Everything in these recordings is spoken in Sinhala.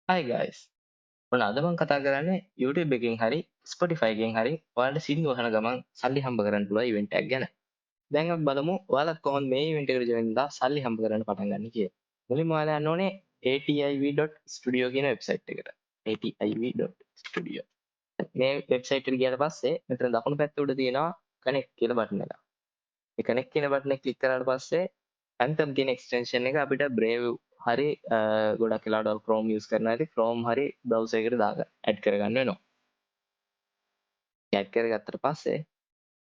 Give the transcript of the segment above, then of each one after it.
Hi guys. ඔන්න අද මම කතා කරන්නේ YouTube එකකින් හරි Spotify එකකින් හරි ඔයාලට සින්දු අහන ගමන් සල්ලි හම්බ කරන්න පුළුවන් ඉවෙන්ට් එකක් ගැන. දැන් අපි බලමු ඔයාලත් කොහොමද මේ ඉවෙන්ට් එකට ජොයින් වෙලා සල්ලි හම්බ කරන්න පටන් ගන්න කියලා. මුලින්ම ඔයාලා යන්න ඕනේ ativ.studio කියන වෙබ්සයිට් එකට. ativ.studio. මේ වෙබ්සයිට් එකට ගියාට පස්සේ මෙතන දකුණු පැත්තේ උඩ තියෙනවා connect කියලා බටන් එකක්. මේ connect කියන බටන් එක ක්ලික් කරාට පස්සේ Anthem කියන එක්ස්ටෙන්ෂන් එක අපිට Brave හරි ගොඩක් වෙලාවට Chrome use කරන හැටි Chrome හරි browser එකට දාගන්න ඇඩ් කරගන්න වෙනවා. ඇඩ් කරගත්තට පස්සේ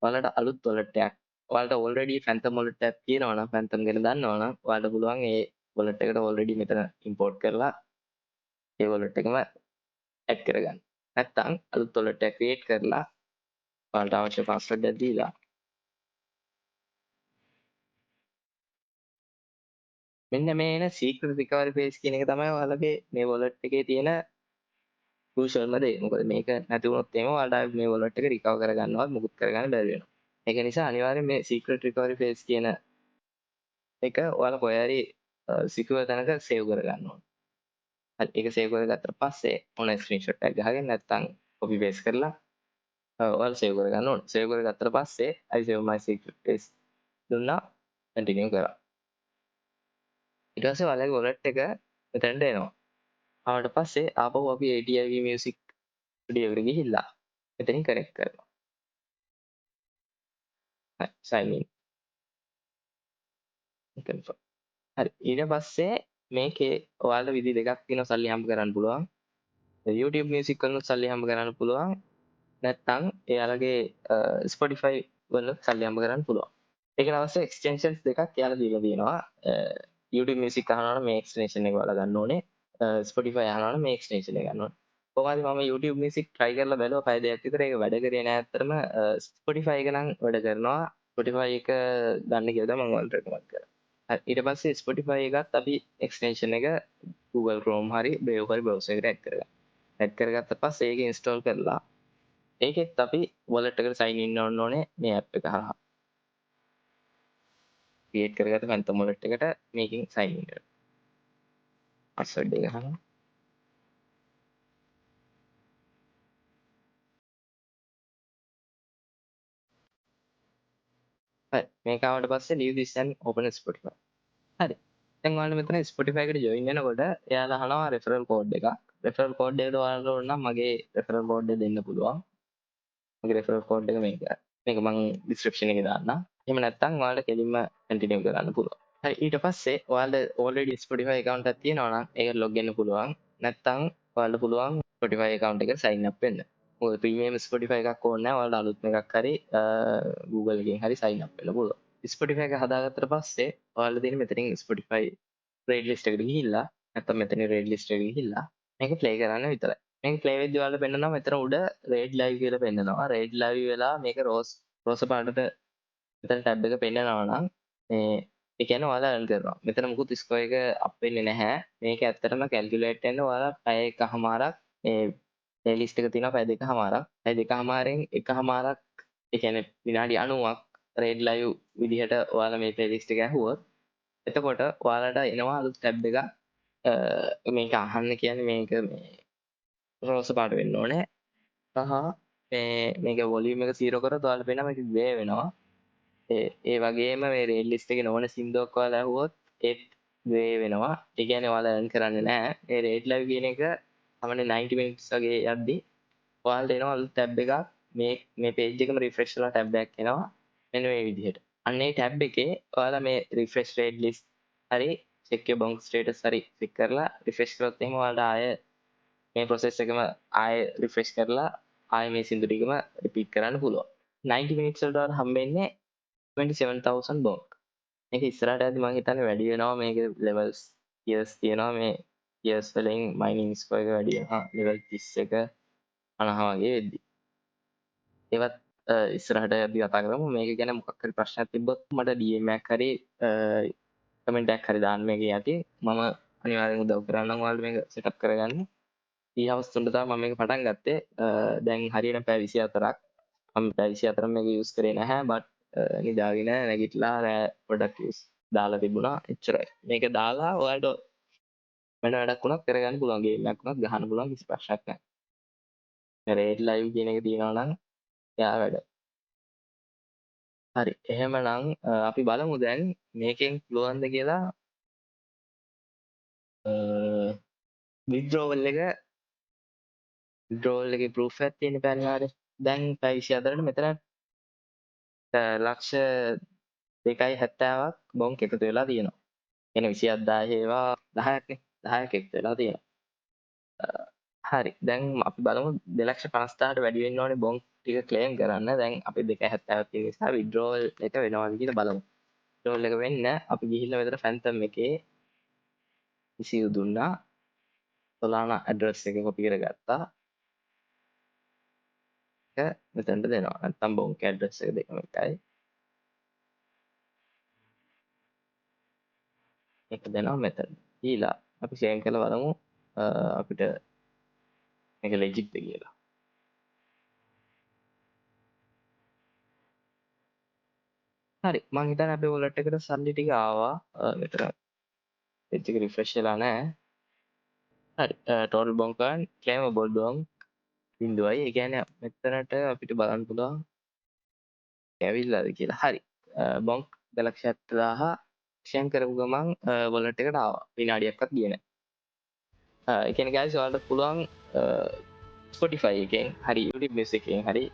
ඔයාලට අලුත් wallet එකක් ඔයාලට already Phantom wallet එකක් තියෙනවා නම් Phantom ගැන දන්නවා නම් ඔයාලට පුළුවන් ඒ wallet එකට already මෙතන import කරලා ඒ wallet එකම ඇඩ් කරගන්න. නැත්නම් අලුත් wallet එකක් create කරලා ඔයාලට අවශ්‍ය password එක දීලා මෙන්න මේ එන secret recovery page කියන එක තමයි ඔයාලගේ මේ wallet එකේ තියෙන crucialම දේ. මොකද මේක නැති වුණොත් එහෙම ඔයාලට මේ wallet එක recover කරගන්නවත් මුකුත් කරගන්න බැරි වෙනවා. ඒක නිසා අනිවාර්යෙන් මේ secret recovery page කියන එක ඔයාලා කොහේ හරි secure තැනක save කරගන්න ඕනේ. හරි ඒක save කරගත්තට පස්සේ ඕන screenshot එකක් ගහගෙන නැත්නම් copy paste කරලා ඔයාලා save කරගන්න ඕනේ. save කරගත්තට පස්සේ I save my secret page දුන්නා continue කරා. ඊට පස්සේ ඔයාලගේ wallet එක මෙතනට එනවා. ආවට පස්සේ ආපහු අපි ATIV music studio එකට ගිහිල්ලා මෙතනින් connect කරනවා. හරි sign in confirm. හරි ඊට පස්සේ මේකේ ඔයාලට විදි දෙකක් තියෙනවා සල්ලි හම්බ කරන්න පුළුවන්. YouTube music වලින් සල්ලි හම්බ කරන්න පුළුවන්. නැත්නම් එයාලගේ Spotify වල සල්ලි හම්බ කරන්න පුළුවන්. ඒකට අවශ්‍ය extensions දෙකක් එයාලා දීලා තියෙනවා. YouTube music අහනවා නම් මේ extension එක ඔයාලා ගන්න ඕනේ. Spotify අහනවා නම් මේ extension එක ගන්න ඕනේ. කොහොමද මම YouTube music try කරලා බැලුවා පැය දෙකක් විතර ඒක වැඩ කරේ නෑ අත්‍තරම Spotify එක නම් වැඩ කරනවා. Spotify එක ගන්න කියලා තමයි මම ඔයාලට recommend කරා. හරි ඊට පස්සේ Spotify එකත් අපි extension එක Google Chrome හරි Brave හරි browser එකට add කරගන්න. add කරගත්ත පස්සේ ඒක install කරලා ඒකෙත් අපි wallet එකට sign in වෙන්න ඕනේ මේ app එක හරහා. create කරගත්ත Phantom wallet එකට මේකෙන් sign in කරනවා. password එක අහනවා. හරි මේක ආවට පස්සේ leave this and open Spotify. හරි. දැන් ඔයාලා මෙතන Spotify එකට join වෙනකොට එයාලා අහනවා referral code එකක්. referral code එකට ඔයාලට ඕන නම් මගේ referral code එක දෙන්න පුළුවන්. මගේ referral code එක මේක. මේක මම description එකේ දාන්නම්. එහෙම නැත්නම් ඔයාලට කෙලින්ම continue කරන්න පුළුවන්. හරි ඊට පස්සේ ඔයාලට already Spotify account එකක් තියෙනවා නම් ඒකට log වෙන්න පුළුවන්. නැත්නම් ඔයාලට පුළුවන් Spotify account එකට sign up වෙන්න. මොකද ප්‍රීමියම් Spotify එකක් ඕනේ නැහැ. ඔයාලට අලුත්ම එකක් හරි Google එකෙන් හරි sign up වෙන්න පුළුවන්. Spotify එක හදාගත්තට පස්සේ ඔයාලට තියෙන මෙතනින් Spotify playlist එකට ගිහිල්ලා නැත්නම් මෙතන red list එකට ගිහිල්ලා මේක play කරන්න විතරයි. මේක play වෙද්දි ඔයාලට පෙන්නනවා මෙතන උඩ red live කියලා පෙන්නනවා. red live වෙලා මේක රෝස පාටට මෙතන ටැබ් එක පෙන්නනවා නම් මේ ඒ කියන්නේ ඔයාලා earn කරනවා. මෙතන මුකුත් score එක අප් වෙන්නේ නැහැ. මේක ඇත්තටම calculate වෙන්නේ ඔයාලා පැය එකමාරක් මේ playlist එක තියෙනවා පැය දෙකමාරක්. පැය දෙකමාරෙන් එකමාරක් ඒ කියන්නේ විනාඩි 90ක් red live විදිහට ඔයාලා මේ playlist එක ඇහුවොත් එතකොට ඔයාලට එනවා අලුත් ටැබ් එකක්. මේක අහන්න කියන්නේ මේක මේ රෝස පාට වෙන්න ඕනේ. සහ මේක වොලියුම් එක 0 කරොත් ඔයාලට පේනවා මේක ග්‍රේ වෙනවා. ඒ වගේම මේ රේඩ් ලිස්ට් එකේ නොවන සින්දුවක් ඔයාලා ඇහුවොත් ඒත් ග්‍රේ වෙනවා. ඒ කියන්නේ ඔයාලා earn කරන්නේ නැහැ. මේ රේඩ් ලයිව් කියන එක සාමාන්‍ය 90 minutes වගේ යද්දි ඔයාලට එනවා අලුත් ටැබ් එකක්. මේ page එකම refresh කරලා ටැබ් එකක් එනවා. මෙන්න මේ විදිහට. අන්න ඒ ටැබ් එකේ ඔයාලා මේ refresh rate list හරි check your bounce status හරි click කරලා refresh කරොත් එහෙම ඔයාලට ආය මේ process එකම ආය refresh කරලා ආය මේ සින්දු ටිකම repeat කරන්න පුළුවන්. 90 minutes වලට ඔයාලා හම්බෙන්නේ 27,000 බෝක්. මේක ඉස්සරහට යද්දි මම හිතන්නේ වැඩි වෙනවා මේක levels years තියෙනවා මේ years වලින් mining score එක වැඩි වෙනවා level 31 50 වගේ වෙද්දි. ඒවත් ඉස්සරහට යද්දි කතා කරමු. මේක ගැන මොකක් හරි ප්‍රශ්නයක් තිබ්බොත් මට DM එකක් හරි කමෙන්ට් එකක් හරි දාන්න මේකේ යටි. මම අනිවාර්යෙන් උදව් කරන්නම් ඔයාලට මේක setup කරගන්න. ඊ හවස් 3ට තමයි මම මේක පටන් ගත්තේ. දැන් හරියට පැය 24ක්. මම පැය 24ක් මේක යූස් කරේ නැහැ. බට් නිදාගෙන නැගිටලා රෑ පොඩක් දාලා තිබුණා එච්චරයි. මේක දාලා ඔයාලට වෙන වැඩක් වුණත් කරගන්න පුළුවන් ගේම් එකක් වුණත් ගහන්න පුළුවන් කිසි ප්‍රශ්නයක් නැහැ. රේඩ් ලයිව් කියන එක තියෙනවා නම් එයා වැඩ. හරි. එහෙමනම් අපි බලමු දැන් මේකෙන් පුළුවන්ද කියලා විත්ඩ්‍රෝවල් එකේ ප්‍රූෆ් එකක් තියෙන පැනලාද. දැන් පැය 24ට මෙතන ලක්ෂ 2.70ක් බොන්ක් එකතු වෙලා තියෙනවා. එන 27,000 ඒවා 10ක්නේ 10ක් එකතු වෙලා තියෙනවා. හරි. දැන් අපි බලමු 2,50,000ට වැඩි වෙන්න ඕනේ බොන්ක් ටික ක්ලේම් කරන්න. දැන් අපි 2.70ක් තියෙන නිසා විත්ඩ්‍රෝවල් එක වෙනවද කියලා බලමු. විත්ඩ්‍රෝවල් එක වෙන්න අපි ගිහිල්ලා මෙතන ෆැන්තම් එකේ ඉසියු දුන්නා. සොලානා ඇඩ්‍රස් එක කොපි කරගත්තා. ඒක මෙතනට දෙනවා. නැත්තම් බොන්ක් ඇඩ්‍රස් එක දෙකම එකයි. ඒක දෙනවා මෙතන. ඊළා අපි ෂේන් කරලා බලමු අපිට මේක ලෙජිට්ද කියලා. හරි. මං හිතන්නේ අපේ වොලට් එකට සල්ලි ටික ආවා. මෙතන පේජ් එක රිෆ්‍රෙෂ් වෙලා නැහැ. හරි. ටෝටල් බොන්ක් ගන්න ක්ලේමබල් බොන්ක් බිඳුවයි. ඒ කියන්නේ මෙතනට අපිට බලන්න පුළුවන් ඇවිල්ලාද කියලා. හරි. බොන්ක් 2,70,000 ෂේන් කරපු ගමන් වොලට් එකට ආවා. විනාඩියක්වත් ගියේ නැහැ. ඒ කියන්නේ guys ඔයාලට පුළුවන් Spotify එකෙන් හරි YouTube Music එකෙන් හරි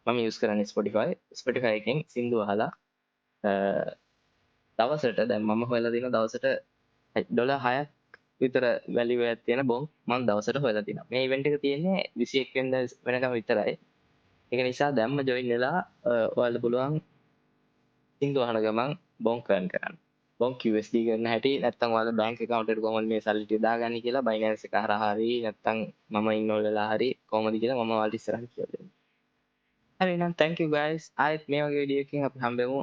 මම යූස් කරන්නේ Spotify එකෙන් සින්දු අහලා දවසට දැන් මම හොයලා තියෙන දවසට $6ක් විතර වැලියු එකක් තියෙන බොන්ක් මම දවසට හොයලා තිනවා. මේ ඉවෙන්ට් එක තියෙන්නේ 21 වෙනිදා වෙනකම් විතරයි. ඒක නිසා දැම්ම ජොයින් වෙලා ඔයාලට පුළුවන් සින්දු අහන ගමන් බොන්ක් earn කරන්න. බොන්ක් USD කරන හැටි නැත්නම් ඔයාලා බැංක් account එකට කොහොමද මේ සල්ලි ටික දාගන්නේ කියලා Binance එක හරහා හරි නැත්නම් මම ඉන්නෝල් වෙලා හරි කොහොමද කියලා මම ඔයාලට ඉස්සරහින් කියලා දෙන්නම්. හරි එහෙනම් thank you guys. ආයෙත් මේ වගේ වීඩියෝ එකකින් අපි හම්බෙමු.